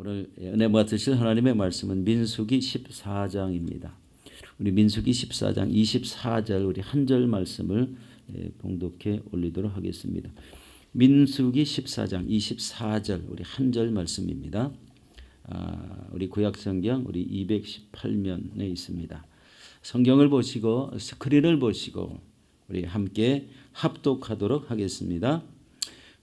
오늘 은혜 받으실 하나님의 말씀은 민수기 14장입니다. 우리 민수기 14장 24절 우리 한 절 말씀을 봉독해 올리도록 하겠습니다. 민수기 14장 24절 우리 한 절 말씀입니다. 우리 구약성경 우리 218면에 있습니다. 성경을 보시고 스크린을 보시고 우리 함께 합독하도록 하겠습니다.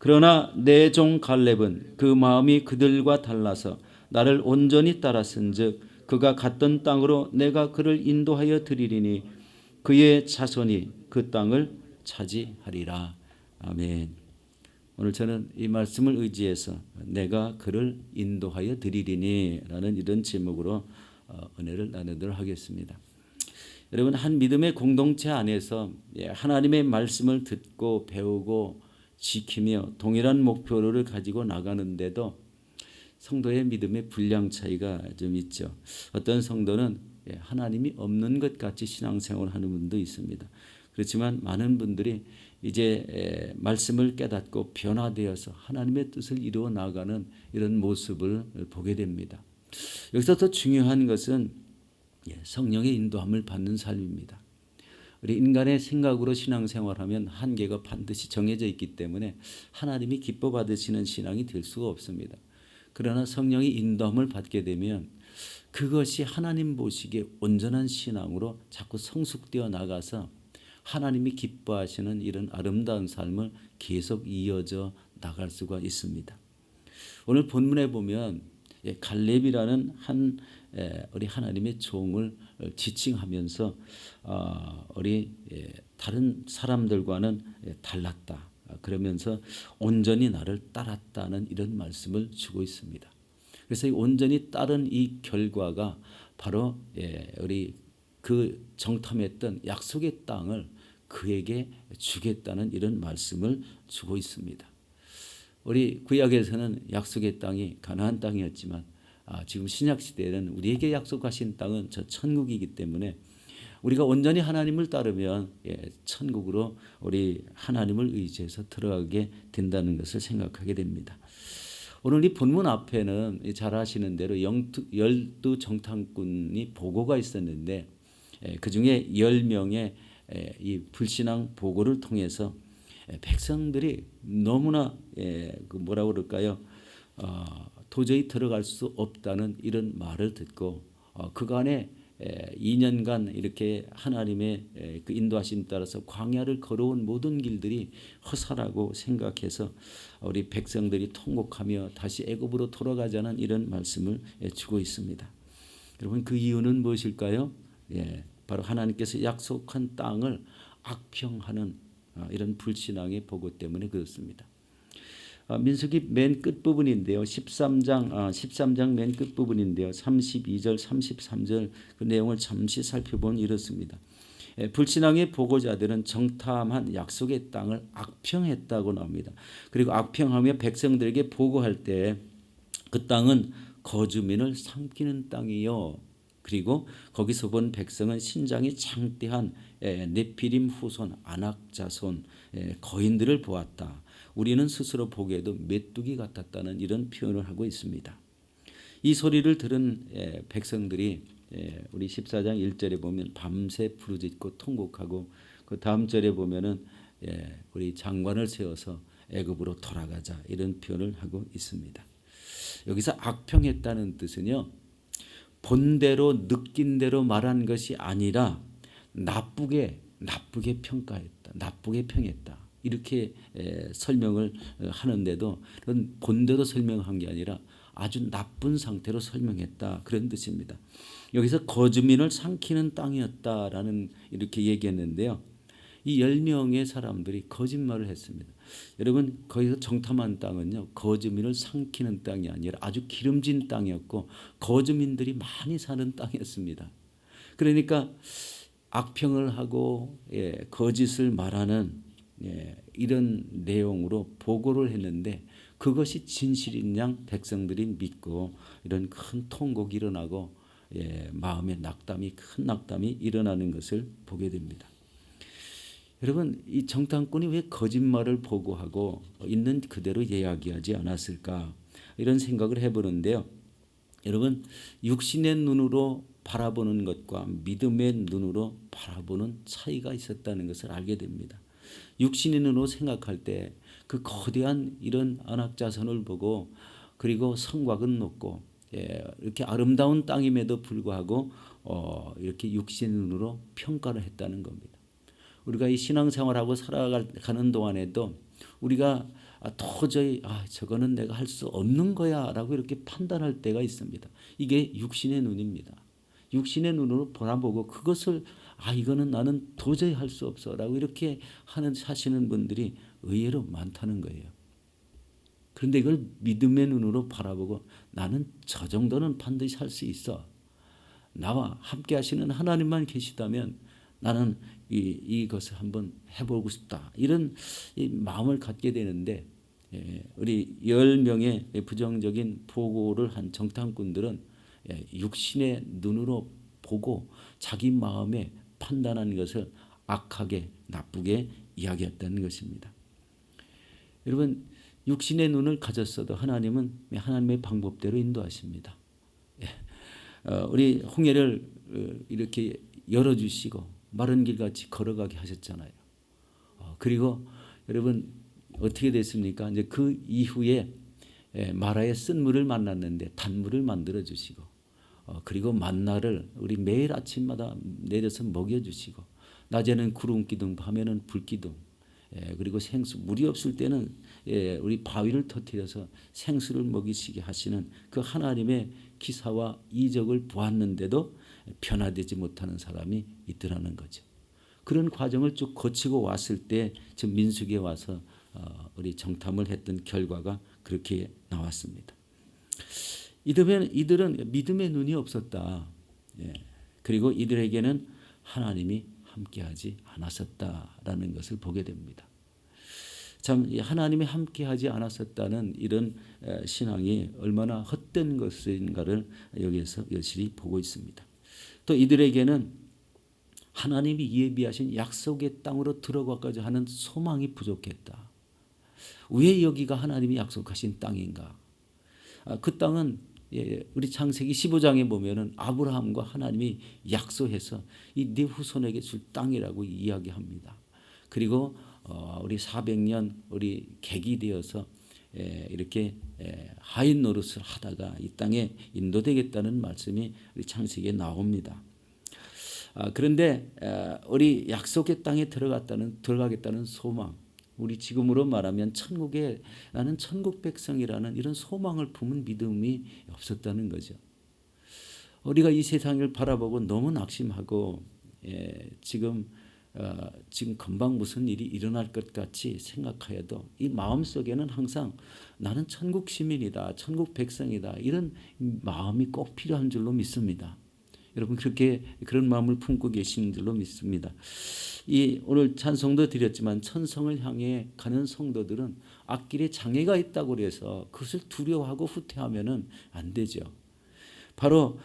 그러나 내 종 갈렙은 그 마음이 그들과 달라서 나를 온전히 따랐은즉 그가 갔던 땅으로 내가 그를 인도하여 드리리니 그의 자손이 그 땅을 차지하리라. 아멘. 오늘 저는 이 말씀을 의지해서 내가 그를 인도하여 드리리니 라는 이런 제목으로 은혜를 나누도록 하겠습니다. 여러분, 한 믿음의 공동체 안에서 하나님의 말씀을 듣고 배우고 지키며 동일한 목표를 가지고 나가는데도 성도의 믿음의 분량 차이가 좀 있죠. 어떤 성도는 하나님이 없는 것 같이 신앙생활을 하는 분도 있습니다. 그렇지만 많은 분들이 이제 말씀을 깨닫고 변화되어서 하나님의 뜻을 이루어 나가는 이런 모습을 보게 됩니다. 여기서 더 중요한 것은 성령의 인도함을 받는 삶입니다. 우리 인간의 생각으로 신앙생활하면 한계가 반드시 정해져 있기 때문에 하나님이 기뻐 받으시는 신앙이 될 수가 없습니다. 그러나 성령의 인도함을 받게 되면 그것이 하나님 보시기에 온전한 신앙으로 자꾸 성숙되어 나가서 하나님이 기뻐하시는 이런 아름다운 삶을 계속 이어져 나갈 수가 있습니다. 오늘 본문에 보면 갈렙이라는 우리 하나님의 종을 지칭하면서 우리 다른 사람들과는 달랐다. 그러면서 온전히 나를 따랐다는 이런 말씀을 주고 있습니다. 그래서 이 온전히 따른 이 결과가 바로 우리 그 정탐했던 약속의 땅을 그에게 주겠다는 이런 말씀을 주고 있습니다. 우리 구약에서는 약속의 땅이 가나안 땅이었지만 지금 신약 시대에는 우리에게 약속하신 땅은 저 천국이기 때문에 우리가 온전히 하나님을 따르면 천국으로 우리 하나님을 의지해서 들어가게 된다는 것을 생각하게 됩니다. 오늘 이 본문 앞에는 잘 아시는 대로 12 정탐꾼이 보고가 있었는데 그중에 10명의 이 불신앙 보고를 통해서 백성들이 너무나 뭐라고 그럴까요? 도저히 들어갈 수 없다는 이런 말을 듣고 그간에 2년간 이렇게 하나님의 그 인도하심 따라서 광야를 걸어온 모든 길들이 허사라고 생각해서 우리 백성들이 통곡하며 다시 애굽으로 돌아가자는 이런 말씀을 주고 있습니다. 여러분, 그 이유는 무엇일까요? 바로 하나님께서 약속한 땅을 악평하는 이런 불신앙의 보고 때문에 그렇습니다. 민수기 맨 끝부분인데요. 13장 맨 끝부분인데요. 32절 33절 그 내용을 잠시 살펴보면 이렇습니다. 불신앙의 보고자들은 정탐한 약속의 땅을 악평했다고 나옵니다. 그리고 악평하며 백성들에게 보고할 때 그 땅은 거주민을 삼키는 땅이요. 그리고 거기서 본 백성은 신장이 장대한 네피림 후손, 아낙 자손, 거인들을 보았다. 우리는 스스로 보기에도 메뚜기 같았다는 이런 표현을 하고 있습니다. 이 소리를 들은 백성들이 우리 14장 1절에 보면 밤새 부르짖고 통곡하고 그 다음 절에 보면은 우리 장관을 세워서 애굽으로 돌아가자 이런 표현을 하고 있습니다. 여기서 악평했다는 뜻은요, 본대로 느낀 대로 말한 것이 아니라 나쁘게 평가했다, 나쁘게 평했다 이렇게 설명을 하는데도 그건 본대로 설명한 게 아니라 아주 나쁜 상태로 설명했다 그런 뜻입니다. 여기서 거주민을 삼키는 땅이었다라는 이렇게 얘기했는데요. 이 10명의 사람들이 거짓말을 했습니다. 여러분, 거기서 정탐한 땅은요, 거주민을 삼키는 땅이 아니라 아주 기름진 땅이었고 거주민들이 많이 사는 땅이었습니다. 그러니까 악평을 하고 거짓을 말하는 이런 내용으로 보고를 했는데 그것이 진실인 양 백성들이 믿고 이런 큰 통곡이 일어나고 마음의 큰 낙담이 일어나는 것을 보게 됩니다. 여러분, 이 정탐꾼이 왜 거짓말을 보고하고 있는 그대로 이야기하지 않았을까 이런 생각을 해보는데요. 여러분, 육신의 눈으로 바라보는 것과 믿음의 눈으로 바라보는 차이가 있었다는 것을 알게 됩니다. 육신의 눈으로 생각할 때 그 거대한 이런 안악자선을 보고, 그리고 성곽은 높고 이렇게 아름다운 땅임에도 불구하고 이렇게 육신의 눈으로 평가를 했다는 겁니다. 우리가 이 신앙생활하고 살아가는 동안에도 우리가 도저히 저거는 내가 할 수 없는 거야 라고 이렇게 판단할 때가 있습니다. 이게 육신의 눈입니다. 육신의 눈으로 바라보고 그것을 이거는 나는 도저히 할 수 없어 라고 이렇게 하시는 분들이 의외로 많다는 거예요. 그런데 이걸 믿음의 눈으로 바라보고 나는 저 정도는 반드시 할 수 있어. 나와 함께 하시는 하나님만 계시다면 나는 이것을 한번 해보고 싶다. 이런 마음을 갖게 되는데, 우리 10명의 부정적인 보고를 한 정탐꾼들은 육신의 눈으로 보고 자기 마음에 판단한 것을 악하게 나쁘게 이야기했다는 것입니다. 여러분, 육신의 눈을 가졌어도 하나님은 하나님의 방법대로 인도하십니다. 우리 홍해를 이렇게 열어주시고 마른 길같이 걸어가게 하셨잖아요. 그리고 여러분 어떻게 됐습니까? 이제 그 이후에 마라의 쓴 물을 만났는데 단물을 만들어 주시고, 그리고 만나를 우리 매일 아침마다 내려서 먹여주시고, 낮에는 구름 기둥, 밤에는 불 기둥, 그리고 생수, 물이 없을 때는 우리 바위를 터뜨려서 생수를 먹이시게 하시는 그 하나님의 기사와 이적을 보았는데도 변화되지 못하는 사람이 있더라는 거죠. 그런 과정을 쭉 거치고 왔을 때 지금 민수기에 와서 우리 정탐을 했던 결과가 그렇게 나왔습니다. 이들은 믿음의 눈이 없었다. 그리고 이들에게는 하나님이 함께하지 않았었다라는 것을 보게 됩니다. 참 하나님이 함께하지 않았었다는 이런 신앙이 얼마나 헛된 것인가를 여기에서 여실히 보고 있습니다. 또 이들에게는 하나님이 예비하신 약속의 땅으로 들어가고자 하는 소망이 부족했다. 왜 여기가 하나님이 약속하신 땅인가? 그 땅은 우리 창세기 15장에 보면은 아브라함과 하나님이 약속해서 이 네 후손에게 줄 땅이라고 이야기합니다. 그리고 우리 400년 우리 객이 되어서 이렇게 하인 노릇을 하다가 이 땅에 인도되겠다는 말씀이 우리 창세기에 나옵니다. 그런데 우리 약속의 땅에 들어가겠다는 소망, 우리 지금으로 말하면 천국에 나는 천국 백성이라는 이런 소망을 품은 믿음이 없었다는 거죠. 우리가 이 세상을 바라보고 너무 낙심하고 지금 금방 무슨 일이 일어날 것 같이 생각하여도 이 마음속에는 항상 나는 천국 시민이다, 천국 백성이다, 이런 마음이 꼭 필요한 줄로 믿습니다. 여러분 그런 마음을 품고 계시는 줄로 믿습니다. 오늘 찬송도 드렸지만 천성을 향해 가는 성도들은 앞길에 장애가 있다고 해서 그것을 두려워하고 후퇴하면은 안 되죠. 바로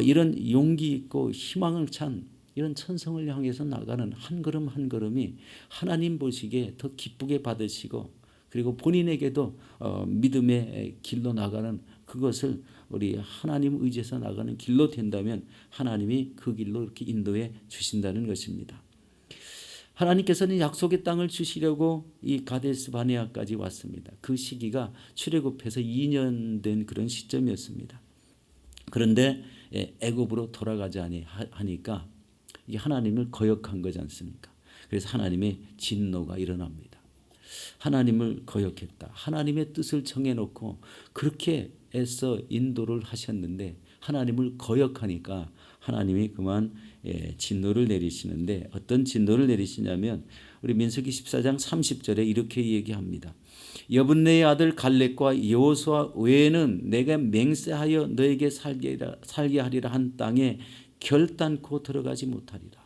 이런 용기 있고 희망을 찬 이런 천성을 향해서 나가는 한 걸음 한 걸음이 하나님 보시기에 더 기쁘게 받으시고, 그리고 본인에게도 믿음의 길로 나가는 그것을 우리 하나님 의지해서 나가는 길로 된다면 하나님이 그 길로 이렇게 인도해 주신다는 것입니다. 하나님께서는 약속의 땅을 주시려고 이 가데스 바네아까지 왔습니다. 그 시기가 출애굽해서 2년 된 그런 시점이었습니다. 그런데 애굽으로 돌아가지 하니까 이게 하나님을 거역한 거지 않습니까? 그래서 하나님의 진노가 일어납니다. 하나님을 거역했다. 하나님의 뜻을 정해놓고 그렇게 애써 인도를 하셨는데 하나님을 거역하니까 하나님이 그만 진노를 내리시는데, 어떤 진노를 내리시냐면 우리 민수기 14장 30절에 이렇게 얘기합니다. 여분네의 아들 갈렙과 여호수아 외에는 내가 맹세하여 너에게 살게 하리라 한 땅에 결단코 들어가지 못하리라.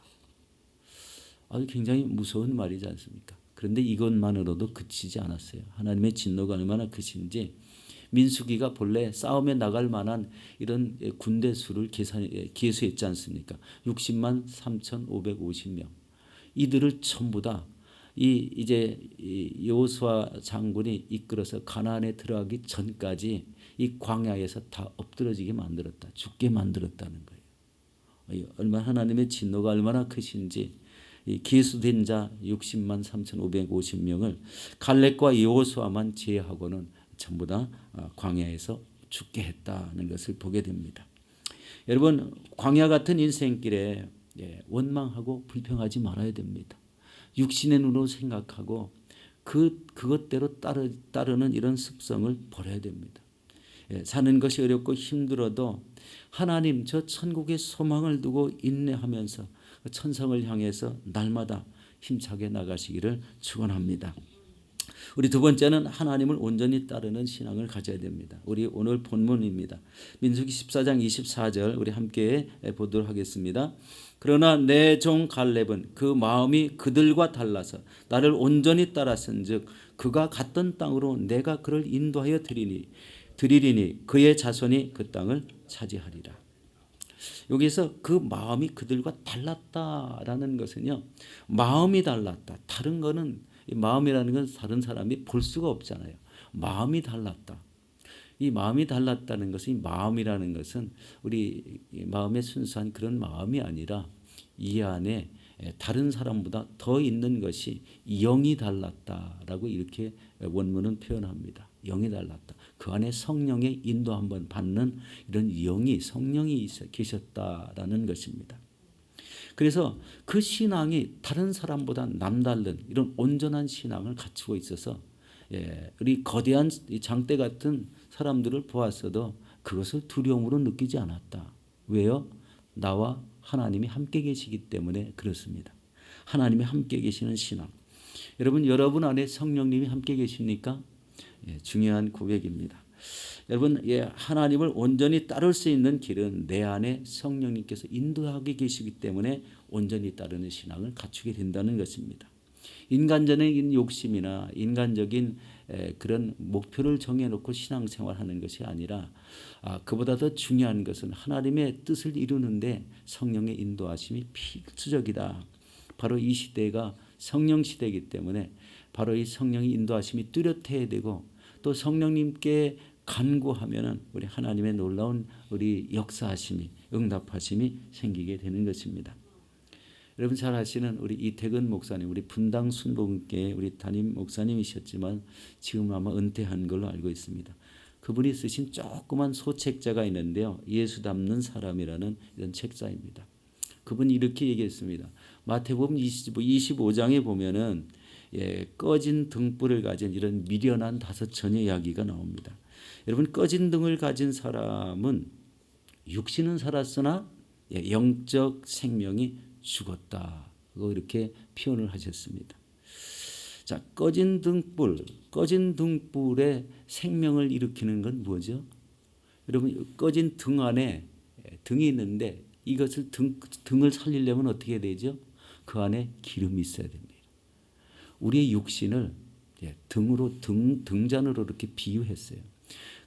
아주 굉장히 무서운 말이지 않습니까? 그런데 이것만으로도 그치지 않았어요. 하나님의 진노가 얼마나 크신지 민수기가 본래 싸움에 나갈 만한 이런 군대 수를 계수했지 않습니까? 60만 3,550명. 이들을 전부 다 이제 여호수아 장군이 이끌어서 가나안에 들어가기 전까지 이 광야에서 다 엎드러지게 만들었다. 죽게 만들었다는 거예요. 얼마나 하나님의 진노가 얼마나 크신지 이 기수된 자 60만 3,550명을 갈렙과 여호수아만 제하고는 전부 다 광야에서 죽게 했다는 것을 보게 됩니다. 여러분 광야 같은 인생길에 원망하고 불평하지 말아야 됩니다. 육신의 눈으로 생각하고 그것대로 따르는 이런 습성을 버려야 됩니다. 사는 것이 어렵고 힘들어도 하나님 저 천국의 소망을 두고 인내하면서 천성을 향해서 날마다 힘차게 나가시기를 축원합니다. 우리 두 번째는 하나님을 온전히 따르는 신앙을 가져야 됩니다. 우리 오늘 본문입니다. 민수기 14장 24절 우리 함께 보도록 하겠습니다. 그러나 내 종 갈렙은 그 마음이 그들과 달라서 나를 온전히 따랐은즉 그가 갔던 땅으로 내가 그를 인도하여 드리리니 그의 자손이 그 땅을 차지하리라. 여기서 그 마음이 그들과 달랐다라는 것은요, 마음이 달랐다. 다른 거는 마음이라는 건 다른 사람이 볼 수가 없잖아요. 마음이 달랐다. 이 마음이 달랐다는 것은, 이 마음이라는 것은 우리 마음의 순수한 그런 마음이 아니라 이 안에 다른 사람보다 더 있는 것이 영이 달랐다라고 이렇게 원문은 표현합니다. 영이 달랐다. 그 안에 성령의 인도 한번 받는 이런 영이, 성령이 계셨다라는 것입니다. 그래서 그 신앙이 다른 사람보다 남다른 이런 온전한 신앙을 갖추고 있어서 우리 거대한 장대 같은 사람들을 보았어도 그것을 두려움으로 느끼지 않았다. 왜요? 나와 하나님이 함께 계시기 때문에 그렇습니다. 하나님이 함께 계시는 신앙. 여러분 안에 성령님이 함께 계십니까? 중요한 고백입니다. 여러분, 하나님을 온전히 따를 수 있는 길은 내 안에 성령님께서 인도하게 계시기 때문에 온전히 따르는 신앙을 갖추게 된다는 것입니다. 인간적인 욕심이나 인간적인 그런 목표를 정해놓고 신앙생활하는 것이 아니라 그보다 더 중요한 것은 하나님의 뜻을 이루는데 성령의 인도하심이 필수적이다. 바로 이 시대가 성령 시대이기 때문에 바로 이 성령의 인도하심이 뚜렷해야 되고 또 성령님께 간구하면은 우리 하나님의 놀라운 우리 역사하심이 응답하심이 생기게 되는 것입니다. 여러분 잘 아시는 우리 이태근 목사님, 우리 분당 순복음교회 우리 담임 목사님이셨지만 지금 아마 은퇴한 걸로 알고 있습니다. 그분이 쓰신 조그만 소책자가 있는데요. 예수 닮는 사람이라는 이런 책자입니다. 그분이 이렇게 얘기했습니다. 마태복음 25장에 보면은 꺼진 등불을 가진 이런 미련한 5처녀 이야기가 나옵니다. 여러분 꺼진 등을 가진 사람은 육신은 살았으나 영적 생명이 죽었다고 이렇게 표현을 하셨습니다. 자, 꺼진 등불에 생명을 일으키는 건 뭐죠? 여러분 꺼진 등 안에 등이 있는데 이것을 등을 살리려면 어떻게 해야 되죠? 그 안에 기름이 있어야 됩니다. 우리의 육신을 등잔으로 이렇게 비유했어요.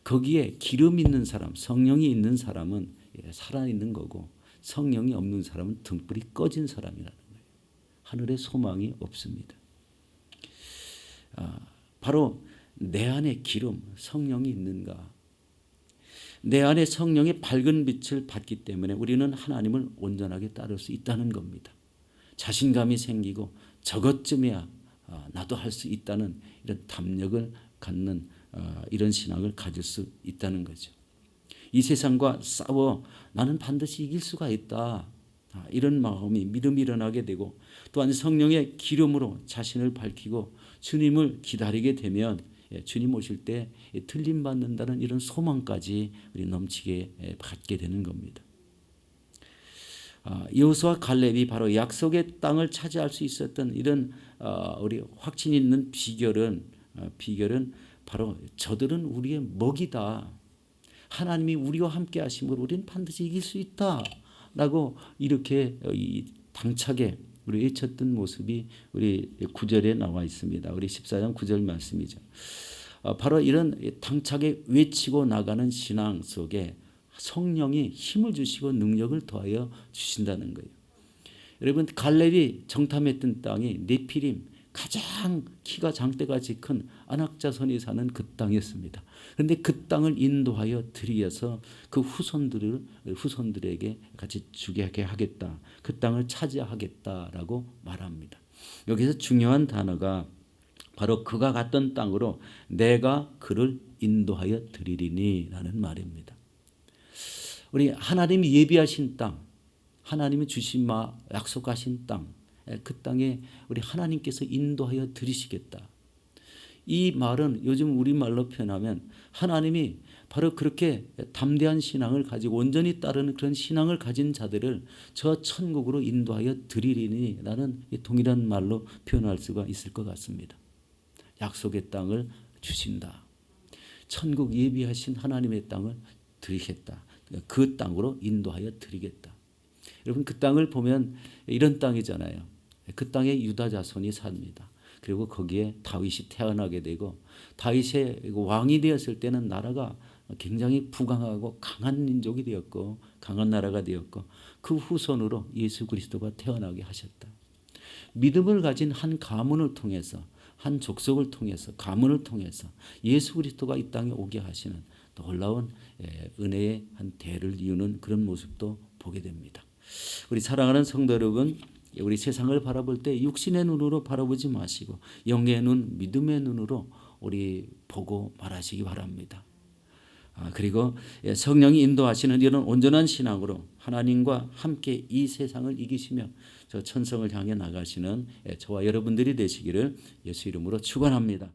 거기에 기름 있는 사람, 성령이 있는 사람은 살아있는 거고 성령이 없는 사람은 등불이 꺼진 사람이라는 거예요. 하늘에 소망이 없습니다. 바로 내 안에 기름, 성령이 있는가? 내 안에 성령의 밝은 빛을 받기 때문에 우리는 하나님을 온전하게 따를 수 있다는 겁니다. 자신감이 생기고 저것쯤이야 나도 할 수 있다는 이런 담력을 갖는 이런 신앙을 가질 수 있다는 거죠. 이 세상과 싸워 나는 반드시 이길 수가 있다. 이런 마음이 믿음이 일어나게 되고 또한 성령의 기름으로 자신을 밝히고 주님을 기다리게 되면 주님 오실 때 틀림 받는다는 이런 소망까지 우리 넘치게 갖게 되는 겁니다. 여호수아 갈렙이 바로 약속의 땅을 차지할 수 있었던 이런 우리 확신 있는 비결은 바로 저들은 우리의 먹이다. 하나님이 우리와 함께 하심으로 우리는 반드시 이길 수 있다라고 이렇게 당차게 우리 외쳤던 모습이 우리 9절에 나와 있습니다. 우리 14장 9절 말씀이죠. 바로 이런 당차게 외치고 나가는 신앙 속에 성령이 힘을 주시고 능력을 더하여 주신다는 거예요. 여러분 갈렙이 정탐했던 땅이 네피림 가장 키가 장대같이 큰 안악자손이 사는 그 땅이었습니다. 그런데 그 땅을 인도하여 드리어서 그 후손들에게 같이 주게 하겠다. 그 땅을 차지하겠다라고 말합니다. 여기서 중요한 단어가 바로 그가 갔던 땅으로 내가 그를 인도하여 드리리니 라는 말입니다. 우리 하나님이 예비하신 땅, 하나님이 주신 약속하신 땅, 그 땅에 우리 하나님께서 인도하여 드리시겠다. 이 말은 요즘 우리말로 표현하면 하나님이 바로 그렇게 담대한 신앙을 가지고 온전히 따르는 그런 신앙을 가진 자들을 저 천국으로 인도하여 드리리니 라는 동일한 말로 표현할 수가 있을 것 같습니다. 약속의 땅을 주신다. 천국 예비하신 하나님의 땅을 드리겠다. 그 땅으로 인도하여 드리겠다. 여러분 그 땅을 보면 이런 땅이잖아요. 그 땅에 유다 자손이 삽니다. 그리고 거기에 다윗이 태어나게 되고 다윗의 왕이 되었을 때는 나라가 굉장히 부강하고 강한 민족이 되었고 강한 나라가 되었고 그 후손으로 예수 그리스도가 태어나게 하셨다. 믿음을 가진 한 가문을 통해서 한 족속을 통해서 가문을 통해서 예수 그리스도가 이 땅에 오게 하시는 놀라운 은혜의 한 대를 이루는 그런 모습도 보게 됩니다. 우리 사랑하는 성도 여러분, 우리 세상을 바라볼 때 육신의 눈으로 바라보지 마시고 영의 눈, 믿음의 눈으로 우리 보고 말하시기 바랍니다. 그리고 성령이 인도하시는 이런 온전한 신앙으로 하나님과 함께 이 세상을 이기시며 저 천성을 향해 나가시는 저와 여러분들이 되시기를 예수 이름으로 축원합니다.